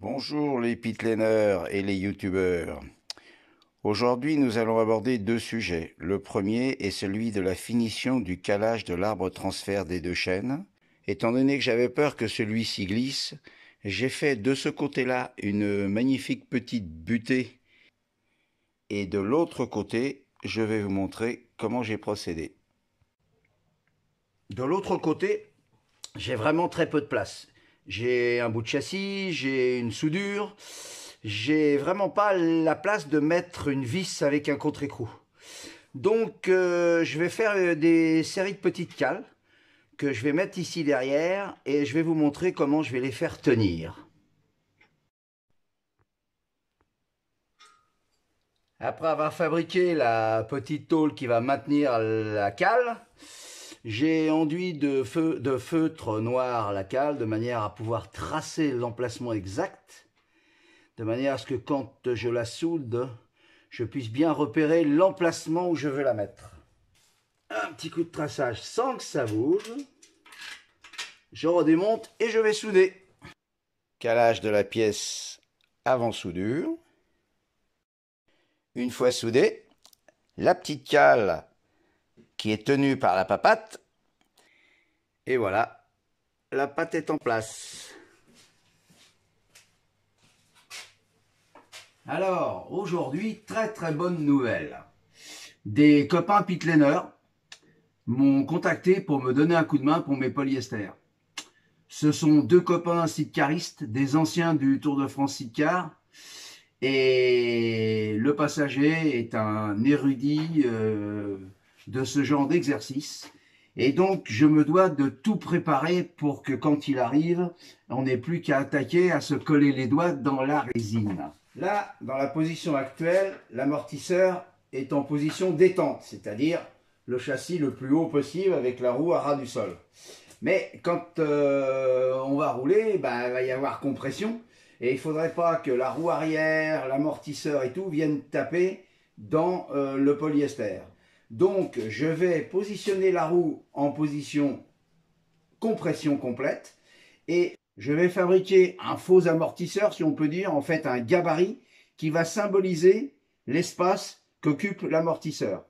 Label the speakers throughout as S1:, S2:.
S1: Bonjour les pitlaners et les youtubeurs. Aujourd'hui nous allons aborder deux sujets. Le premier est celui de la finition du calage de l'arbre transfert des deux chaînes. Étant donné que j'avais peur que celui-ci glisse, j'ai fait de ce côté-là une magnifique petite butée et de l'autre côté je vais vous montrer comment j'ai procédé. De l'autre côté, j'ai vraiment très peu de place. J'ai un bout de châssis, j'ai une soudure, j'ai vraiment pas la place de mettre une vis avec un contre-écrou. Donc je vais faire des séries de petites cales que je vais mettre ici derrière et je vais vous montrer comment je vais les faire tenir. Après avoir fabriqué la petite tôle qui va maintenir la cale, j'ai enduit de feutre noir la cale de manière à pouvoir tracer l'emplacement exact, de manière à ce que quand je la soude, je puisse bien repérer l'emplacement où je veux la mettre. Un petit coup de traçage sans que ça bouge. Je redémonte et je vais souder. Calage de la pièce avant soudure. Une fois soudée, la petite cale qui est tenue par la papate. Et voilà, la pâte est en place. Alors, aujourd'hui, très bonne nouvelle. Des copains pitlaners m'ont contacté pour me donner un coup de main pour mes polyesters. Ce sont deux copains sidecaristes, des anciens du Tour de France sidecar. Et le passager est un érudit de ce genre d'exercice. Et donc, je me dois de tout préparer pour que quand il arrive, on n'ait plus qu'à attaquer, à se coller les doigts dans la résine. Là, dans la position actuelle, l'amortisseur est en position détente, c'est-à-dire le châssis le plus haut possible avec la roue à ras du sol. Mais quand on va rouler, il va y avoir compression. Et il ne faudrait pas que la roue arrière, l'amortisseur et tout viennent taper dans le polyester. Donc je vais positionner la roue en position compression complète et je vais fabriquer un faux amortisseur, si on peut dire, en fait un gabarit qui va symboliser l'espace qu'occupe l'amortisseur.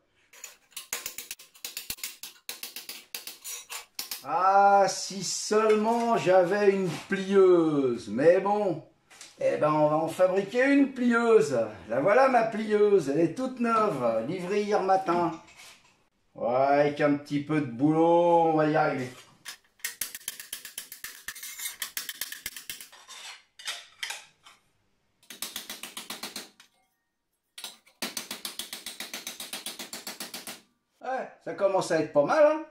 S1: Ah, si seulement j'avais une plieuse, mais bon. Eh ben, on va en fabriquer une plieuse. La voilà ma plieuse, elle est toute neuve, livrée hier matin. Ouais, avec un petit peu de boulot, on va y arriver. Ouais, ça commence à être pas mal, hein.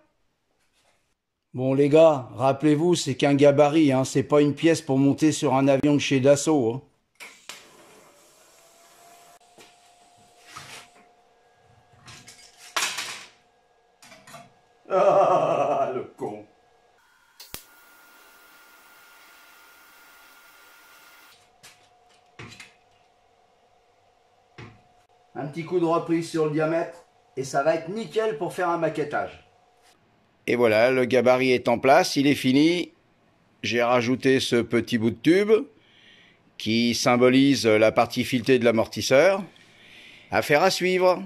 S1: Bon les gars, rappelez-vous, c'est qu'un gabarit, hein, c'est pas une pièce pour monter sur un avion de chez Dassault. Hein. Ah, le con. Un petit coup de reprise sur le diamètre et ça va être nickel pour faire un maquettage. Et voilà, le gabarit est en place, il est fini. J'ai rajouté ce petit bout de tube qui symbolise la partie filetée de l'amortisseur. Affaire à suivre.